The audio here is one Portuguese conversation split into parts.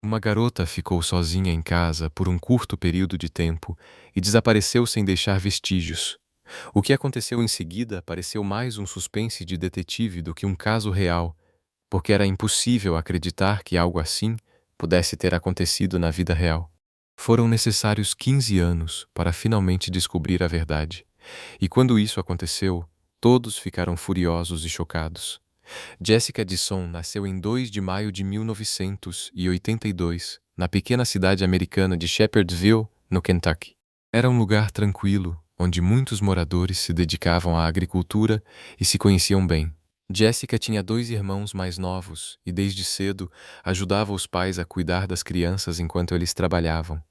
Uma garota ficou sozinha em casa por um curto período de tempo e desapareceu sem deixar vestígios. O que aconteceu em seguida pareceu mais um suspense de detetive do que um caso real, porque era impossível acreditar que algo assim pudesse ter acontecido na vida real. Foram necessários 15 anos para finalmente descobrir a verdade. E quando isso aconteceu, todos ficaram furiosos e chocados. Jessica Disson nasceu em 2 de maio de 1982, na pequena cidade americana de Shepherdsville, no Kentucky. Era um lugar tranquilo, onde muitos moradores se dedicavam à agricultura e se conheciam bem. Jessica tinha 2 irmãos mais novos e, desde cedo, ajudava os pais a cuidar das crianças enquanto eles trabalhavam.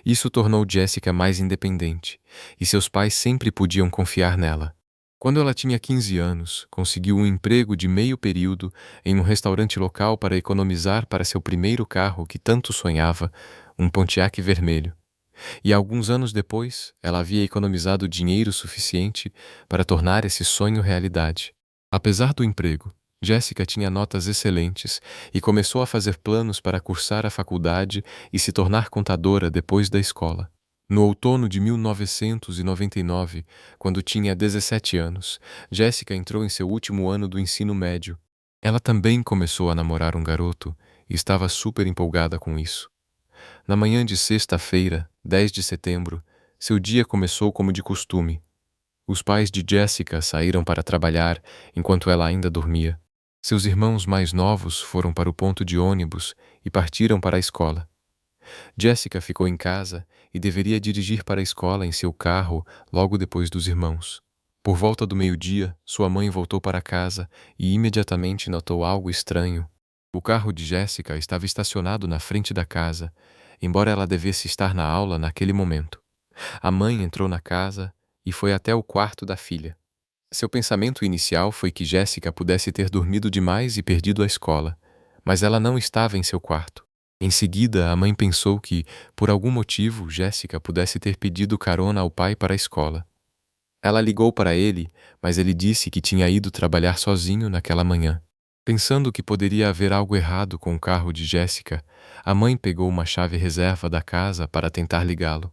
Isso tornou Jessica mais independente, e seus pais sempre podiam confiar nela. Quando ela tinha 15 anos, conseguiu um emprego de meio período em um restaurante local para economizar para seu primeiro carro que tanto sonhava, um Pontiac vermelho. E alguns anos depois, ela havia economizado dinheiro suficiente para tornar esse sonho realidade. Apesar do emprego, Jessica tinha notas excelentes e começou a fazer planos para cursar a faculdade e se tornar contadora depois da escola. No outono de 1999, quando tinha 17 anos, Jessica entrou em seu último ano do ensino médio. Ela também começou a namorar um garoto e estava super empolgada com isso. Na manhã de sexta-feira, 10 de setembro, seu dia começou como de costume. Os pais de Jessica saíram para trabalhar enquanto ela ainda dormia. Seus irmãos mais novos foram para o ponto de ônibus e partiram para a escola. Jessica ficou em casa e deveria dirigir para a escola em seu carro logo depois dos irmãos. Por volta do meio-dia, sua mãe voltou para casa e imediatamente notou algo estranho. O carro de Jessica estava estacionado na frente da casa, embora ela devesse estar na aula naquele momento. A mãe entrou na casa e foi até o quarto da filha. Seu pensamento inicial foi que Jessica pudesse ter dormido demais e perdido a escola, mas ela não estava em seu quarto. Em seguida, a mãe pensou que, por algum motivo, Jessica pudesse ter pedido carona ao pai para a escola. Ela ligou para ele, mas ele disse que tinha ido trabalhar sozinho naquela manhã. Pensando que poderia haver algo errado com o carro de Jessica, a mãe pegou uma chave reserva da casa para tentar ligá-lo.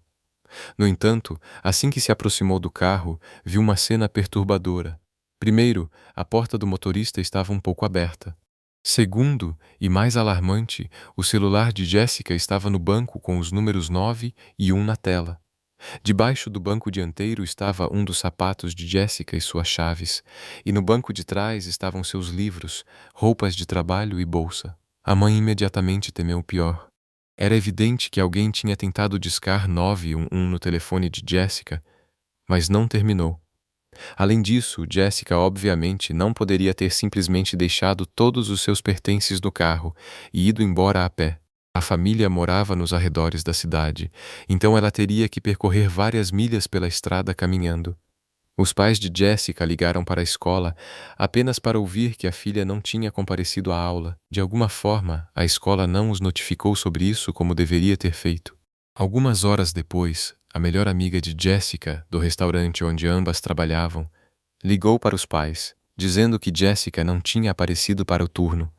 No entanto, assim que se aproximou do carro, viu uma cena perturbadora. Primeiro, a porta do motorista estava um pouco aberta. Segundo, e mais alarmante, o celular de Jessica estava no banco com os números 9 e 1 na tela. Debaixo do banco dianteiro estava um dos sapatos de Jessica e suas chaves, e no banco de trás estavam seus livros, roupas de trabalho e bolsa. A mãe imediatamente temeu o pior. Era evidente que alguém tinha tentado discar 911 no telefone de Jessica, mas não terminou. Além disso, Jessica obviamente não poderia ter simplesmente deixado todos os seus pertences no carro e ido embora a pé. A família morava nos arredores da cidade, então ela teria que percorrer várias milhas pela estrada caminhando. Os pais de Jessica ligaram para a escola apenas para ouvir que a filha não tinha comparecido à aula. De alguma forma, a escola não os notificou sobre isso como deveria ter feito. Algumas horas depois, a melhor amiga de Jessica, do restaurante onde ambas trabalhavam, ligou para os pais, dizendo que Jessica não tinha aparecido para o turno,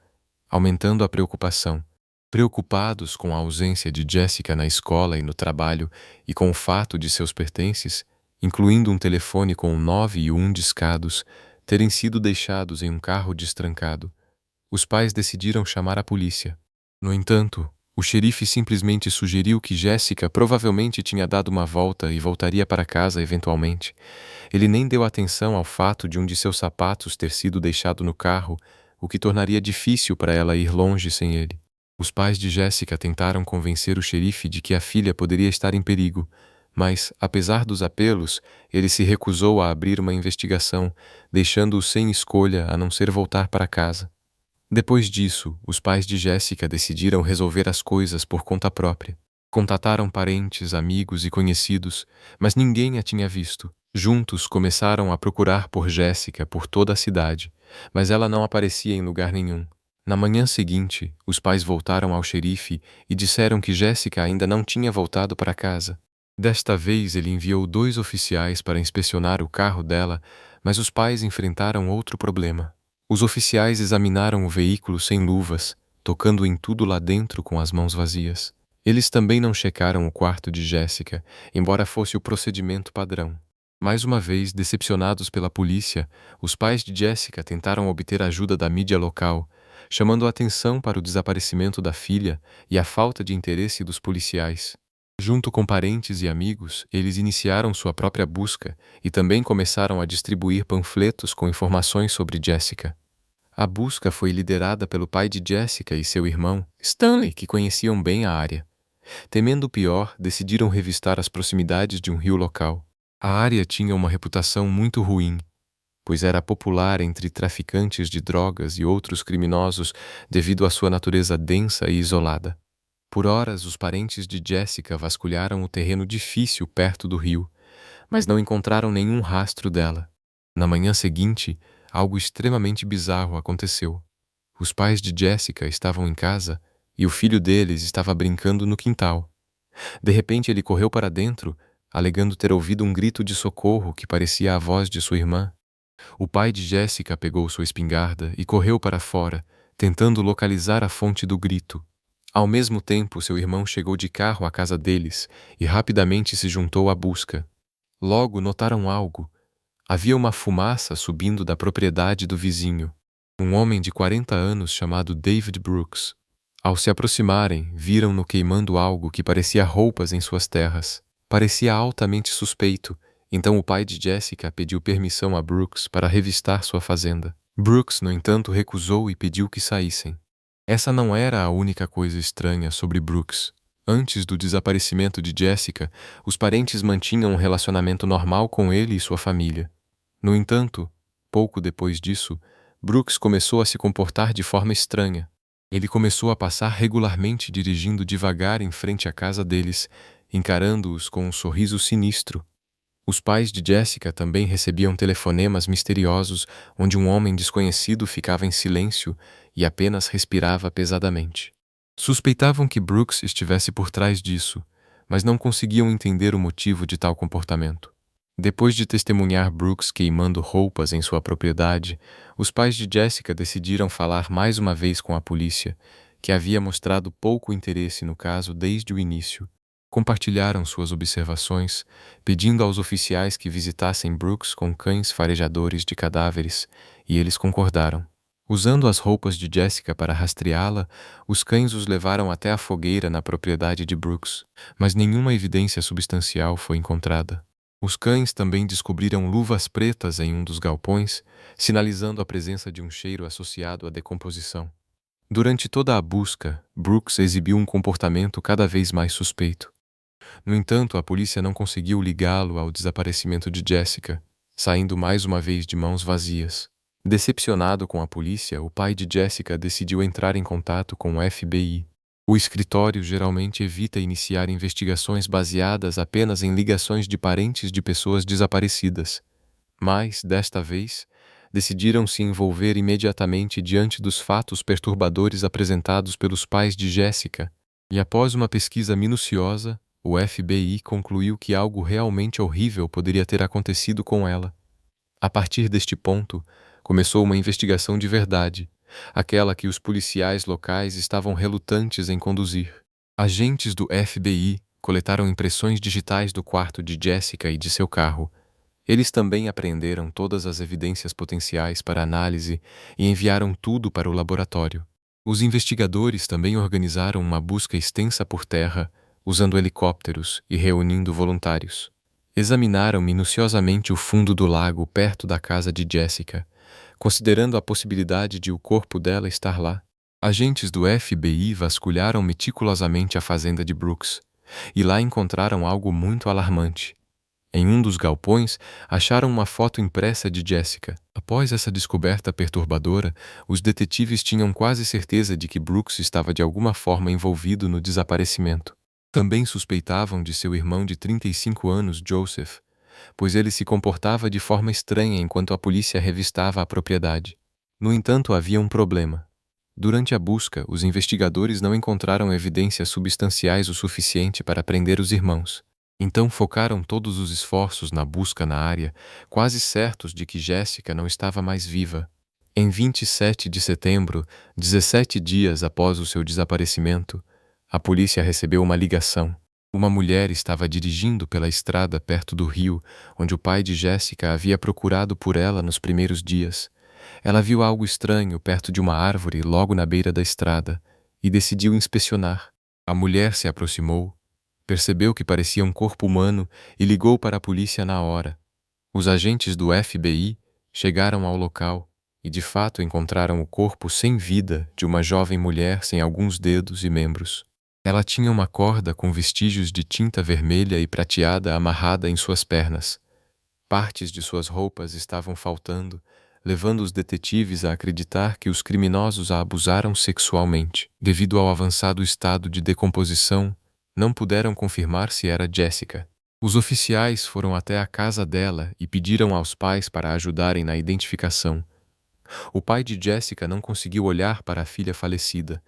aumentando a preocupação. Preocupados com a ausência de Jessica na escola e no trabalho e com o fato de seus pertences, incluindo um telefone com 9 e 1 discados, terem sido deixados em um carro destrancado, os pais decidiram chamar a polícia. No entanto, o xerife simplesmente sugeriu que Jessica provavelmente tinha dado uma volta e voltaria para casa eventualmente. Ele nem deu atenção ao fato de um de seus sapatos ter sido deixado no carro, o que tornaria difícil para ela ir longe sem ele. Os pais de Jessica tentaram convencer o xerife de que a filha poderia estar em perigo, mas, apesar dos apelos, ele se recusou a abrir uma investigação, deixando-o sem escolha a não ser voltar para casa. Depois disso, os pais de Jessica decidiram resolver as coisas por conta própria. Contataram parentes, amigos e conhecidos, mas ninguém a tinha visto. Juntos começaram a procurar por Jessica por toda a cidade, mas ela não aparecia em lugar nenhum. Na manhã seguinte, os pais voltaram ao xerife e disseram que Jessica ainda não tinha voltado para casa. Desta vez ele enviou 2 oficiais para inspecionar o carro dela, mas os pais enfrentaram outro problema. Os oficiais examinaram o veículo sem luvas, tocando em tudo lá dentro com as mãos vazias. Eles também não checaram o quarto de Jessica, embora fosse o procedimento padrão. Mais uma vez, decepcionados pela polícia, os pais de Jessica tentaram obter ajuda da mídia local, chamando a atenção para o desaparecimento da filha e a falta de interesse dos policiais. Junto com parentes e amigos, eles iniciaram sua própria busca e também começaram a distribuir panfletos com informações sobre Jessica. A busca foi liderada pelo pai de Jessica e seu irmão, Stanley, que conheciam bem a área. Temendo o pior, decidiram revistar as proximidades de um rio local. A área tinha uma reputação muito ruim, pois era popular entre traficantes de drogas e outros criminosos devido à sua natureza densa e isolada. Por horas, os parentes de Jessica vasculharam o terreno difícil perto do rio, mas não encontraram nenhum rastro dela. Na manhã seguinte, algo extremamente bizarro aconteceu. Os pais de Jessica estavam em casa e o filho deles estava brincando no quintal. De repente, ele correu para dentro, alegando ter ouvido um grito de socorro que parecia a voz de sua irmã. O pai de Jessica pegou sua espingarda e correu para fora, tentando localizar a fonte do grito. Ao mesmo tempo, seu irmão chegou de carro à casa deles e rapidamente se juntou à busca. Logo notaram algo. Havia uma fumaça subindo da propriedade do vizinho. Um homem de 40 anos chamado David Brooks. Ao se aproximarem, viram-no queimando algo que parecia roupas em suas terras. Parecia altamente suspeito, então o pai de Jessica pediu permissão a Brooks para revistar sua fazenda. Brooks, no entanto, recusou e pediu que saíssem. Essa não era a única coisa estranha sobre Brooks. Antes do desaparecimento de Jessica, os parentes mantinham um relacionamento normal com ele e sua família. No entanto, pouco depois disso, Brooks começou a se comportar de forma estranha. Ele começou a passar regularmente dirigindo devagar em frente à casa deles, encarando-os com um sorriso sinistro. Os pais de Jessica também recebiam telefonemas misteriosos onde um homem desconhecido ficava em silêncio e apenas respirava pesadamente. Suspeitavam que Brooks estivesse por trás disso, mas não conseguiam entender o motivo de tal comportamento. Depois de testemunhar Brooks queimando roupas em sua propriedade, os pais de Jessica decidiram falar mais uma vez com a polícia, que havia mostrado pouco interesse no caso desde o início. Compartilharam suas observações, pedindo aos oficiais que visitassem Brooks com cães farejadores de cadáveres, e eles concordaram. Usando as roupas de Jessica para rastreá-la, os cães os levaram até a fogueira na propriedade de Brooks, mas nenhuma evidência substancial foi encontrada. Os cães também descobriram luvas pretas em um dos galpões, sinalizando a presença de um cheiro associado à decomposição. Durante toda a busca, Brooks exibiu um comportamento cada vez mais suspeito. No entanto, a polícia não conseguiu ligá-lo ao desaparecimento de Jessica, saindo mais uma vez de mãos vazias. Decepcionado com a polícia, o pai de Jessica decidiu entrar em contato com o FBI. O escritório geralmente evita iniciar investigações baseadas apenas em ligações de parentes de pessoas desaparecidas. Mas, desta vez, decidiram se envolver imediatamente diante dos fatos perturbadores apresentados pelos pais de Jessica. E após uma pesquisa minuciosa, o FBI concluiu que algo realmente horrível poderia ter acontecido com ela. A partir deste ponto, começou uma investigação de verdade, aquela que os policiais locais estavam relutantes em conduzir. Agentes do FBI coletaram impressões digitais do quarto de Jessica e de seu carro. Eles também apreenderam todas as evidências potenciais para análise e enviaram tudo para o laboratório. Os investigadores também organizaram uma busca extensa por terra, usando helicópteros e reunindo voluntários. Examinaram minuciosamente o fundo do lago perto da casa de Jessica, considerando a possibilidade de o corpo dela estar lá. Agentes do FBI vasculharam meticulosamente a fazenda de Brooks, e lá encontraram algo muito alarmante. Em um dos galpões, acharam uma foto impressa de Jessica. Após essa descoberta perturbadora, os detetives tinham quase certeza de que Brooks estava de alguma forma envolvido no desaparecimento. Também suspeitavam de seu irmão de 35 anos, Joseph, pois ele se comportava de forma estranha enquanto a polícia revistava a propriedade. No entanto, havia um problema. Durante a busca, os investigadores não encontraram evidências substanciais o suficiente para prender os irmãos. Então focaram todos os esforços na busca na área, quase certos de que Jessica não estava mais viva. Em 27 de setembro, 17 dias após o seu desaparecimento, a polícia recebeu uma ligação. Uma mulher estava dirigindo pela estrada perto do rio, onde o pai de Jéssica havia procurado por ela nos primeiros dias. Ela viu algo estranho perto de uma árvore logo na beira da estrada e decidiu inspecionar. A mulher se aproximou, percebeu que parecia um corpo humano e ligou para a polícia na hora. Os agentes do FBI chegaram ao local e de fato encontraram o corpo sem vida de uma jovem mulher sem alguns dedos e membros. Ela tinha uma corda com vestígios de tinta vermelha e prateada amarrada em suas pernas. Partes de suas roupas estavam faltando, levando os detetives a acreditar que os criminosos a abusaram sexualmente. Devido ao avançado estado de decomposição, não puderam confirmar se era Jessica. Os oficiais foram até a casa dela e pediram aos pais para ajudarem na identificação. O pai de Jessica não conseguiu olhar para a filha falecida,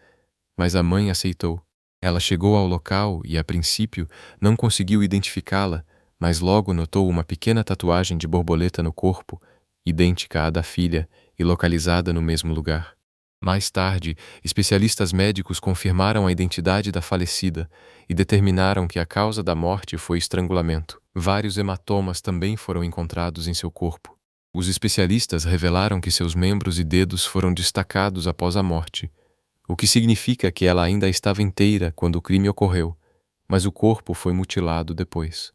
mas a mãe aceitou. Ela chegou ao local e, a princípio, não conseguiu identificá-la, mas logo notou uma pequena tatuagem de borboleta no corpo, idêntica à da filha e localizada no mesmo lugar. Mais tarde, especialistas médicos confirmaram a identidade da falecida e determinaram que a causa da morte foi estrangulamento. Vários hematomas também foram encontrados em seu corpo. Os especialistas revelaram que seus membros e dedos foram destacados após a morte, o que significa que ela ainda estava inteira quando o crime ocorreu, mas o corpo foi mutilado depois.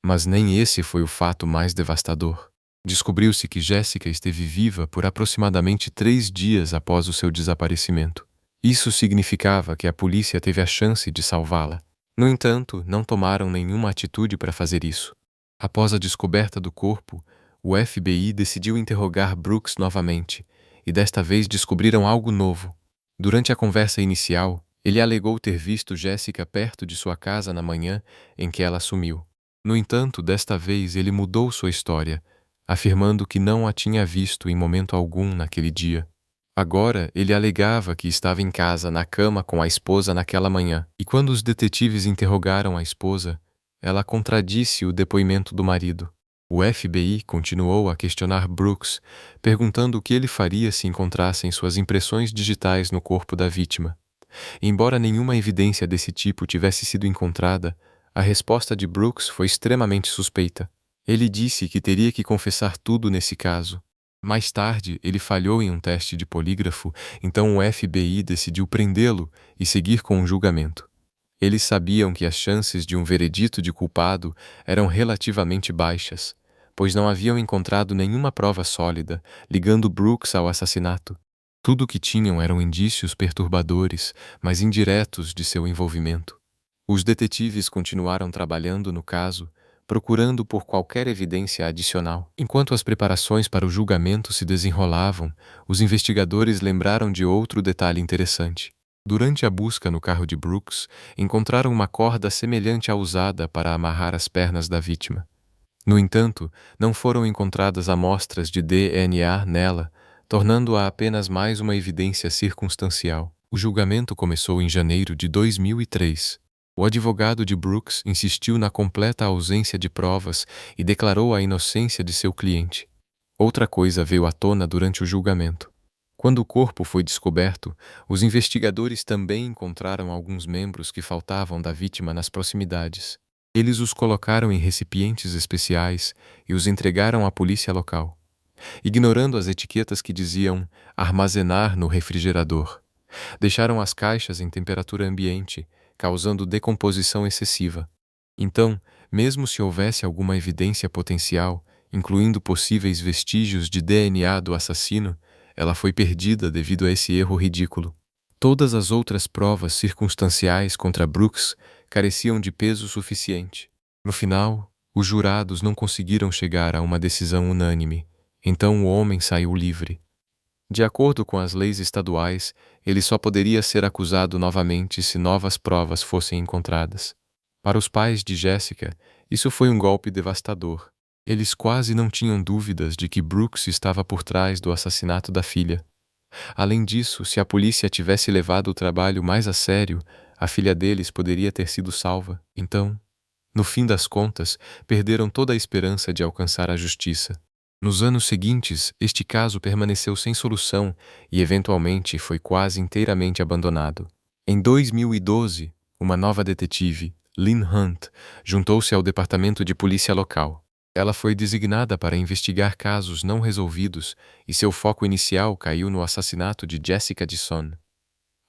Mas nem esse foi o fato mais devastador. Descobriu-se que Jéssica esteve viva por aproximadamente 3 dias após o seu desaparecimento. Isso significava que a polícia teve a chance de salvá-la. No entanto, não tomaram nenhuma atitude para fazer isso. Após a descoberta do corpo, o FBI decidiu interrogar Brooks novamente, e desta vez descobriram algo novo. Durante a conversa inicial, ele alegou ter visto Jéssica perto de sua casa na manhã em que ela sumiu. No entanto, desta vez ele mudou sua história, afirmando que não a tinha visto em momento algum naquele dia. Agora, ele alegava que estava em casa na cama com a esposa naquela manhã, e quando os detetives interrogaram a esposa, ela contradisse o depoimento do marido. O FBI continuou a questionar Brooks, perguntando o que ele faria se encontrassem suas impressões digitais no corpo da vítima. Embora nenhuma evidência desse tipo tivesse sido encontrada, a resposta de Brooks foi extremamente suspeita. Ele disse que teria que confessar tudo nesse caso. Mais tarde, ele falhou em um teste de polígrafo, então o FBI decidiu prendê-lo e seguir com o julgamento. Eles sabiam que as chances de um veredito de culpado eram relativamente baixas, pois não haviam encontrado nenhuma prova sólida ligando Brooks ao assassinato. Tudo o que tinham eram indícios perturbadores, mas indiretos de seu envolvimento. Os detetives continuaram trabalhando no caso, procurando por qualquer evidência adicional. Enquanto as preparações para o julgamento se desenrolavam, os investigadores lembraram de outro detalhe interessante. Durante a busca no carro de Brooks, encontraram uma corda semelhante à usada para amarrar as pernas da vítima. No entanto, não foram encontradas amostras de DNA nela, tornando-a apenas mais uma evidência circunstancial. O julgamento começou em janeiro de 2003. O advogado de Brooks insistiu na completa ausência de provas e declarou a inocência de seu cliente. Outra coisa veio à tona durante o julgamento. Quando o corpo foi descoberto, os investigadores também encontraram alguns membros que faltavam da vítima nas proximidades. Eles os colocaram em recipientes especiais e os entregaram à polícia local, ignorando as etiquetas que diziam armazenar no refrigerador. Deixaram as caixas em temperatura ambiente, causando decomposição excessiva. Então, mesmo se houvesse alguma evidência potencial, incluindo possíveis vestígios de DNA do assassino, ela foi perdida devido a esse erro ridículo. Todas as outras provas circunstanciais contra Brooks careciam de peso suficiente. No final, os jurados não conseguiram chegar a uma decisão unânime, então o homem saiu livre. De acordo com as leis estaduais, ele só poderia ser acusado novamente se novas provas fossem encontradas. Para os pais de Jéssica, isso foi um golpe devastador. Eles quase não tinham dúvidas de que Brooks estava por trás do assassinato da filha. Além disso, se a polícia tivesse levado o trabalho mais a sério, a filha deles poderia ter sido salva. Então, no fim das contas, perderam toda a esperança de alcançar a justiça. Nos anos seguintes, este caso permaneceu sem solução e eventualmente foi quase inteiramente abandonado. Em 2012, uma nova detetive, Lynn Hunt, juntou-se ao departamento de polícia local. Ela foi designada para investigar casos não resolvidos e seu foco inicial caiu no assassinato de Jessica Disson.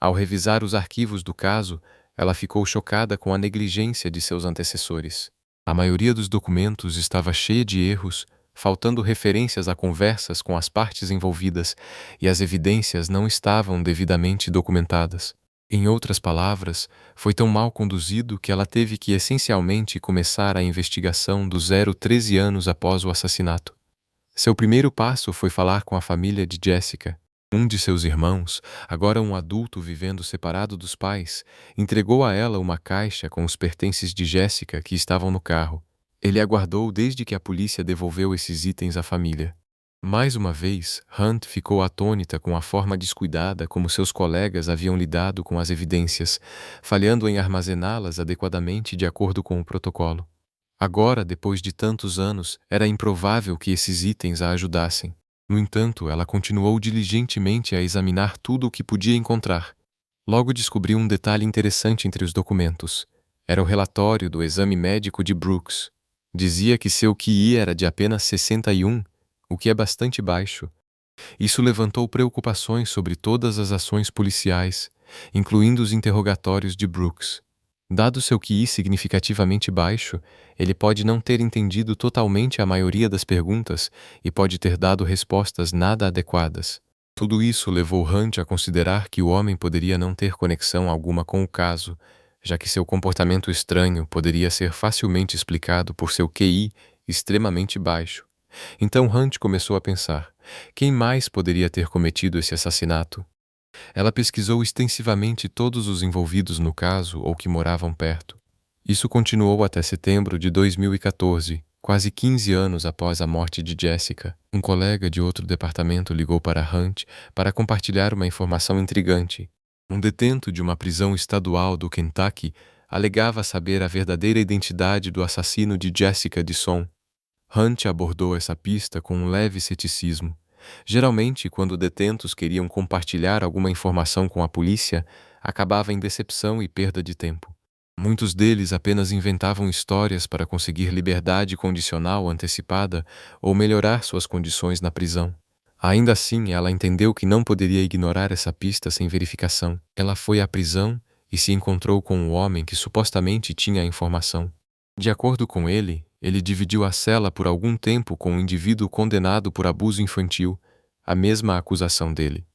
Ao revisar os arquivos do caso, ela ficou chocada com a negligência de seus antecessores. A maioria dos documentos estava cheia de erros, faltando referências a conversas com as partes envolvidas, e as evidências não estavam devidamente documentadas. Em outras palavras, foi tão mal conduzido que ela teve que essencialmente começar a investigação do zero 13 anos após o assassinato. Seu primeiro passo foi falar com a família de Jessica. Um de seus irmãos, agora um adulto vivendo separado dos pais, entregou a ela uma caixa com os pertences de Jessica que estavam no carro. Ele aguardou desde que a polícia devolveu esses itens à família. Mais uma vez, Hunt ficou atônita com a forma descuidada como seus colegas haviam lidado com as evidências, falhando em armazená-las adequadamente de acordo com o protocolo. Agora, depois de tantos anos, era improvável que esses itens a ajudassem. No entanto, ela continuou diligentemente a examinar tudo o que podia encontrar. Logo descobriu um detalhe interessante entre os documentos. Era o relatório do exame médico de Brooks. Dizia que seu QI era de apenas 61, o que é bastante baixo. Isso levantou preocupações sobre todas as ações policiais, incluindo os interrogatórios de Brooks. Dado seu QI significativamente baixo, ele pode não ter entendido totalmente a maioria das perguntas e pode ter dado respostas nada adequadas. Tudo isso levou Hunt a considerar que o homem poderia não ter conexão alguma com o caso, já que seu comportamento estranho poderia ser facilmente explicado por seu QI extremamente baixo. Então Hunt começou a pensar: quem mais poderia ter cometido esse assassinato? Ela pesquisou extensivamente todos os envolvidos no caso ou que moravam perto. Isso continuou até setembro de 2014, quase 15 anos após a morte de Jessica. Um colega de outro departamento ligou para Hunt para compartilhar uma informação intrigante. Um detento de uma prisão estadual do Kentucky alegava saber a verdadeira identidade do assassino de Jessica Disson. Hunt abordou essa pista com um leve ceticismo. Geralmente, quando detentos queriam compartilhar alguma informação com a polícia, acabava em decepção e perda de tempo. Muitos deles apenas inventavam histórias para conseguir liberdade condicional antecipada ou melhorar suas condições na prisão. Ainda assim, ela entendeu que não poderia ignorar essa pista sem verificação. Ela foi à prisão e se encontrou com o homem que supostamente tinha a informação. De acordo com ele dividiu a cela por algum tempo com um indivíduo condenado por abuso infantil, a mesma acusação dele.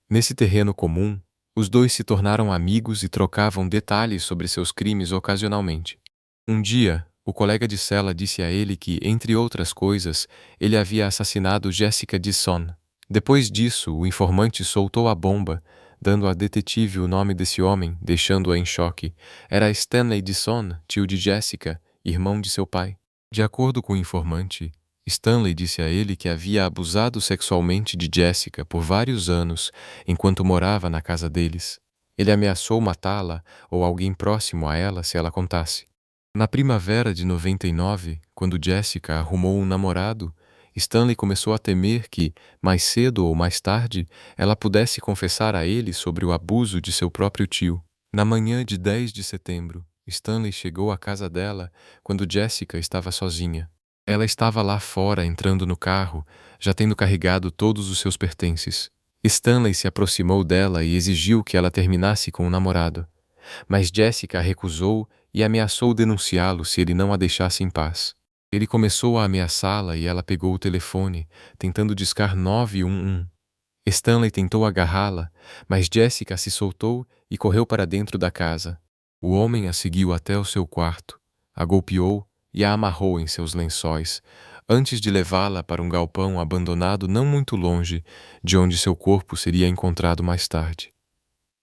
Nesse terreno comum, os dois se tornaram amigos e trocavam detalhes sobre seus crimes ocasionalmente. Um dia, o colega de cela disse a ele que, entre outras coisas, ele havia assassinado Jessica Disson. Depois disso, o informante soltou a bomba, dando à detetive o nome desse homem, deixando-a em choque. Era Stanley Disson, tio de Jessica, irmão de seu pai. De acordo com o informante, Stanley disse a ele que havia abusado sexualmente de Jessica por vários anos enquanto morava na casa deles. Ele ameaçou matá-la ou alguém próximo a ela se ela contasse. Na primavera de 99, quando Jessica arrumou um namorado, Stanley começou a temer que, mais cedo ou mais tarde, ela pudesse confessar a ele sobre o abuso de seu próprio tio. Na manhã de 10 de setembro, Stanley chegou à casa dela quando Jessica estava sozinha. Ela estava lá fora entrando no carro, já tendo carregado todos os seus pertences. Stanley se aproximou dela e exigiu que ela terminasse com o namorado. Mas Jessica recusou e ameaçou denunciá-lo se ele não a deixasse em paz. Ele começou a ameaçá-la e ela pegou o telefone, tentando discar 911. Stanley tentou agarrá-la, mas Jessica se soltou e correu para dentro da casa. O homem a seguiu até o seu quarto, a golpeou e a amarrou em seus lençóis, antes de levá-la para um galpão abandonado não muito longe de onde seu corpo seria encontrado mais tarde.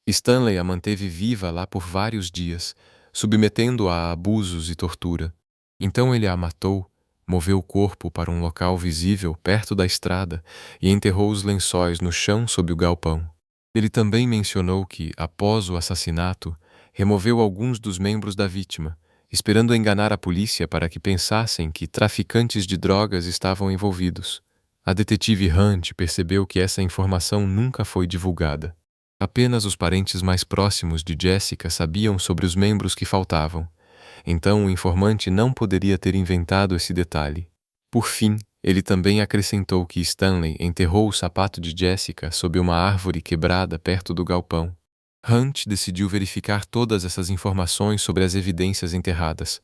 Stanley a manteve viva lá por vários dias, submetendo-a a abusos e tortura. Então ele a matou, moveu o corpo para um local visível perto da estrada e enterrou os lençóis no chão sob o galpão. Ele também mencionou que, após o assassinato, removeu alguns dos membros da vítima, esperando enganar a polícia para que pensassem que traficantes de drogas estavam envolvidos. A detetive Hunt percebeu que essa informação nunca foi divulgada. Apenas os parentes mais próximos de Jessica sabiam sobre os membros que faltavam. Então o informante não poderia ter inventado esse detalhe. Por fim, ele também acrescentou que Stanley enterrou o sapato de Jessica sob uma árvore quebrada perto do galpão. Hunt decidiu verificar todas essas informações sobre as evidências enterradas.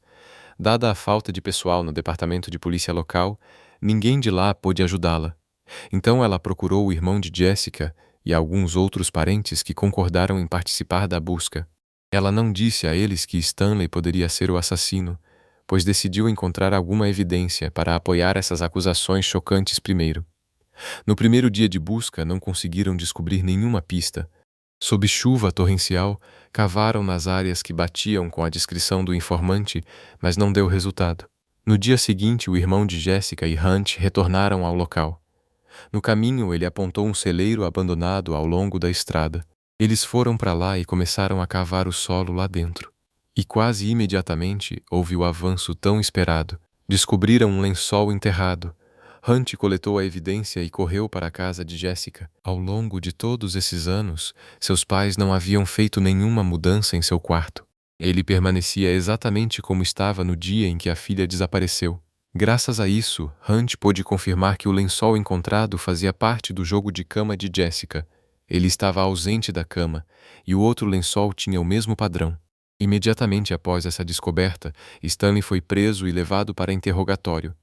Dada a falta de pessoal no departamento de polícia local, ninguém de lá pôde ajudá-la. Então ela procurou o irmão de Jessica e alguns outros parentes que concordaram em participar da busca. Ela não disse a eles que Stanley poderia ser o assassino, pois decidiu encontrar alguma evidência para apoiar essas acusações chocantes primeiro. No primeiro dia de busca, não conseguiram descobrir nenhuma pista. Sob chuva torrencial, cavaram nas áreas que batiam com a descrição do informante, mas não deu resultado. No dia seguinte, o irmão de Jessica e Hunt retornaram ao local. No caminho, ele apontou um celeiro abandonado ao longo da estrada. Eles foram para lá e começaram a cavar o solo lá dentro. E quase imediatamente houve o avanço tão esperado. Descobriram um lençol enterrado. Hunt coletou a evidência e correu para a casa de Jessica. Ao longo de todos esses anos, seus pais não haviam feito nenhuma mudança em seu quarto. Ele permanecia exatamente como estava no dia em que a filha desapareceu. Graças a isso, Hunt pôde confirmar que o lençol encontrado fazia parte do jogo de cama de Jessica. Ele estava ausente da cama, e o outro lençol tinha o mesmo padrão. Imediatamente após essa descoberta, Stanley foi preso e levado para interrogatório.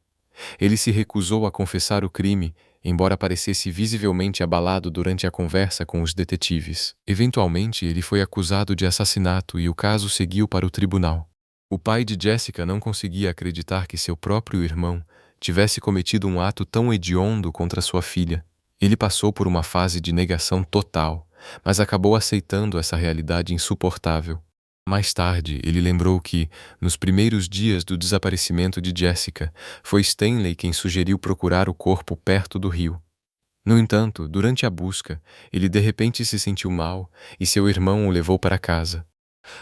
Ele se recusou a confessar o crime, embora parecesse visivelmente abalado durante a conversa com os detetives. Eventualmente, ele foi acusado de assassinato e o caso seguiu para o tribunal. O pai de Jessica não conseguia acreditar que seu próprio irmão tivesse cometido um ato tão hediondo contra sua filha. Ele passou por uma fase de negação total, mas acabou aceitando essa realidade insuportável. Mais tarde, ele lembrou que, nos primeiros dias do desaparecimento de Jessica, foi Stanley quem sugeriu procurar o corpo perto do rio. No entanto, durante a busca, ele de repente se sentiu mal e seu irmão o levou para casa.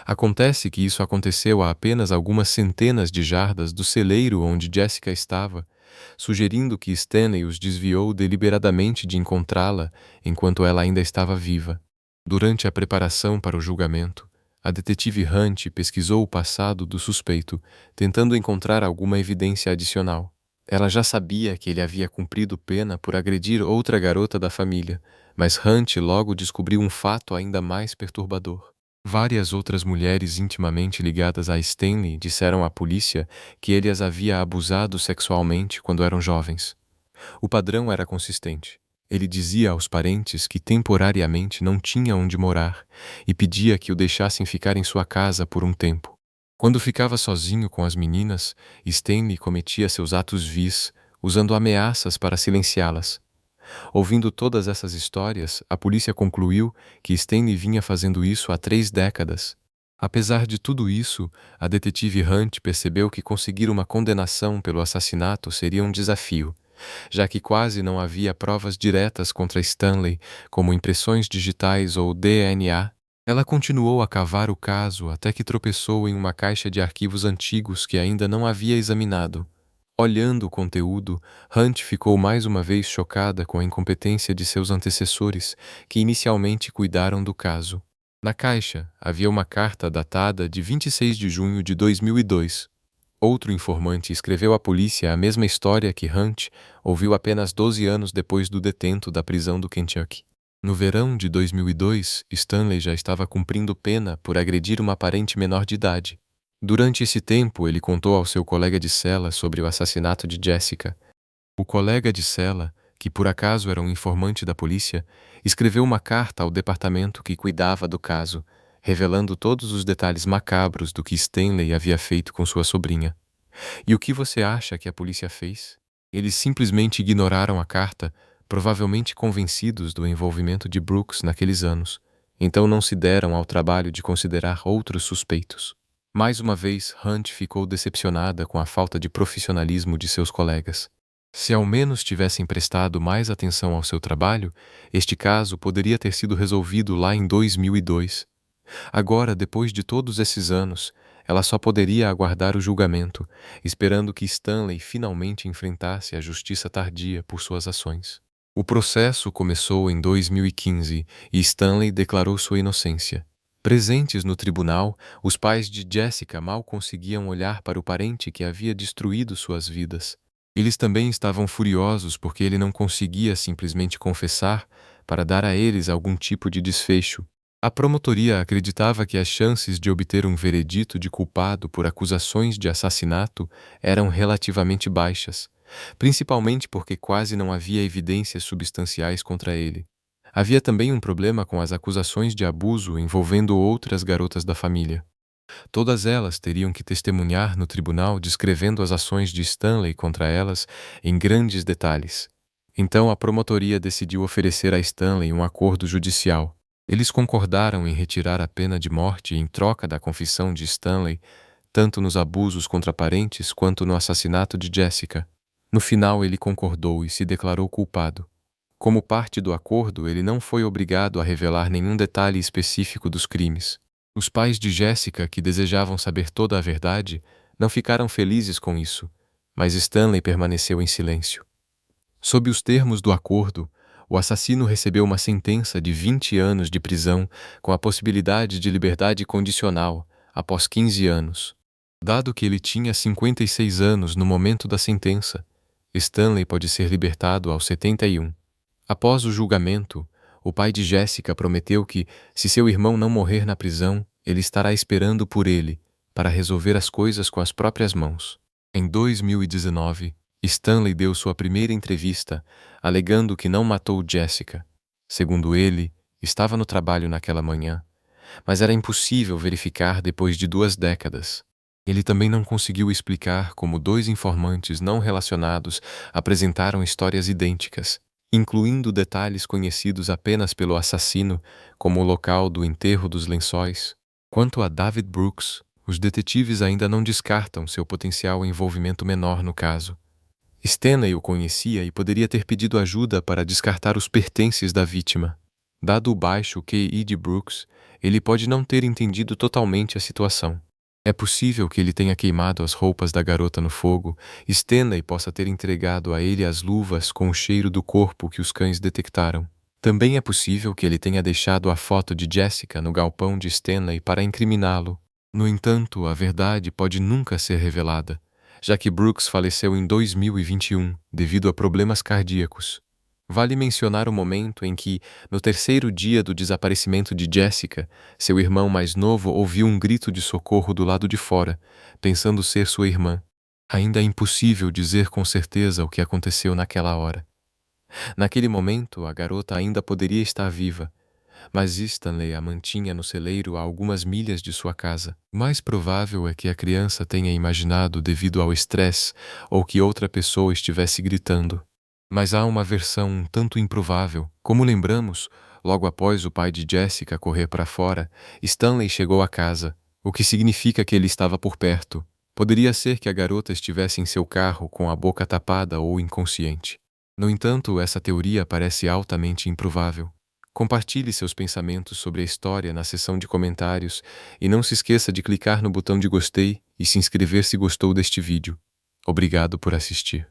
Acontece que isso aconteceu a apenas algumas centenas de jardas do celeiro onde Jessica estava, sugerindo que Stanley os desviou deliberadamente de encontrá-la enquanto ela ainda estava viva. Durante a preparação para o julgamento, a detetive Hunt pesquisou o passado do suspeito, tentando encontrar alguma evidência adicional. Ela já sabia que ele havia cumprido pena por agredir outra garota da família, mas Hunt logo descobriu um fato ainda mais perturbador. Várias outras mulheres intimamente ligadas a Stanley disseram à polícia que ele as havia abusado sexualmente quando eram jovens. O padrão era consistente. Ele dizia aos parentes que temporariamente não tinha onde morar e pedia que o deixassem ficar em sua casa por um tempo. Quando ficava sozinho com as meninas, Stanley cometia seus atos vis, usando ameaças para silenciá-las. Ouvindo todas essas histórias, a polícia concluiu que Stanley vinha fazendo isso há 3 décadas. Apesar de tudo isso, a detetive Hunt percebeu que conseguir uma condenação pelo assassinato seria um desafio, já que quase não havia provas diretas contra Stanley, como impressões digitais ou DNA. Ela continuou a cavar o caso até que tropeçou em uma caixa de arquivos antigos que ainda não havia examinado. Olhando o conteúdo, Hunt ficou mais uma vez chocada com a incompetência de seus antecessores, que inicialmente cuidaram do caso. Na caixa, havia uma carta datada de 26 de junho de 2002. Outro informante escreveu à polícia a mesma história que Hunt ouviu apenas 12 anos depois do detento da prisão do Kentucky. No verão de 2002, Stanley já estava cumprindo pena por agredir uma parente menor de idade. Durante esse tempo, ele contou ao seu colega de cela sobre o assassinato de Jessica. O colega de cela, que por acaso era um informante da polícia, escreveu uma carta ao departamento que cuidava do caso, revelando todos os detalhes macabros do que Stanley havia feito com sua sobrinha. E o que você acha que a polícia fez? Eles simplesmente ignoraram a carta, provavelmente convencidos do envolvimento de Brooks naqueles anos. Então não se deram ao trabalho de considerar outros suspeitos. Mais uma vez, Hunt ficou decepcionada com a falta de profissionalismo de seus colegas. Se ao menos tivessem prestado mais atenção ao seu trabalho, este caso poderia ter sido resolvido lá em 2002. Agora, depois de todos esses anos, ela só poderia aguardar o julgamento, esperando que Stanley finalmente enfrentasse a justiça tardia por suas ações. O processo começou em 2015 e Stanley declarou sua inocência. Presentes no tribunal, os pais de Jessica mal conseguiam olhar para o parente que havia destruído suas vidas. Eles também estavam furiosos porque ele não conseguia simplesmente confessar para dar a eles algum tipo de desfecho. A promotoria acreditava que as chances de obter um veredito de culpado por acusações de assassinato eram relativamente baixas, principalmente porque quase não havia evidências substanciais contra ele. Havia também um problema com as acusações de abuso envolvendo outras garotas da família. Todas elas teriam que testemunhar no tribunal descrevendo as ações de Stanley contra elas em grandes detalhes. Então a promotoria decidiu oferecer a Stanley um acordo judicial. Eles concordaram em retirar a pena de morte em troca da confissão de Stanley, tanto nos abusos contra parentes quanto no assassinato de Jessica. No final, ele concordou e se declarou culpado. Como parte do acordo, ele não foi obrigado a revelar nenhum detalhe específico dos crimes. Os pais de Jessica, que desejavam saber toda a verdade, não ficaram felizes com isso, mas Stanley permaneceu em silêncio. Sob os termos do acordo, o assassino recebeu uma sentença de 20 anos de prisão com a possibilidade de liberdade condicional após 15 anos. Dado que ele tinha 56 anos no momento da sentença, Stanley pode ser libertado aos 71. Após o julgamento, o pai de Jessica prometeu que, se seu irmão não morrer na prisão, ele estará esperando por ele para resolver as coisas com as próprias mãos. Em 2019, Stanley deu sua primeira entrevista, alegando que não matou Jessica. Segundo ele, estava no trabalho naquela manhã, mas era impossível verificar depois de 2 décadas. Ele também não conseguiu explicar como 2 informantes não relacionados apresentaram histórias idênticas, incluindo detalhes conhecidos apenas pelo assassino, como o local do enterro dos lençóis. Quanto a David Brooks, os detetives ainda não descartam seu potencial envolvimento menor no caso. Stanley o conhecia e poderia ter pedido ajuda para descartar os pertences da vítima. Dado o baixo QI de Brooks, ele pode não ter entendido totalmente a situação. É possível que ele tenha queimado as roupas da garota no fogo e Stanley possa ter entregado a ele as luvas com o cheiro do corpo que os cães detectaram. Também é possível que ele tenha deixado a foto de Jessica no galpão de Stanley para incriminá-lo. No entanto, a verdade pode nunca ser revelada, já que Brooks faleceu em 2021 devido a problemas cardíacos. Vale mencionar o momento em que, no terceiro dia do desaparecimento de Jessica, seu irmão mais novo ouviu um grito de socorro do lado de fora, pensando ser sua irmã. Ainda é impossível dizer com certeza o que aconteceu naquela hora. Naquele momento, a garota ainda poderia estar viva, mas Stanley a mantinha no celeiro a algumas milhas de sua casa. O mais provável é que a criança tenha imaginado devido ao estresse ou que outra pessoa estivesse gritando. Mas há uma versão um tanto improvável. Como lembramos, logo após o pai de Jessica correr para fora, Stanley chegou à casa, o que significa que ele estava por perto. Poderia ser que a garota estivesse em seu carro com a boca tapada ou inconsciente. No entanto, essa teoria parece altamente improvável. Compartilhe seus pensamentos sobre a história na seção de comentários e não se esqueça de clicar no botão de gostei e se inscrever se gostou deste vídeo. Obrigado por assistir.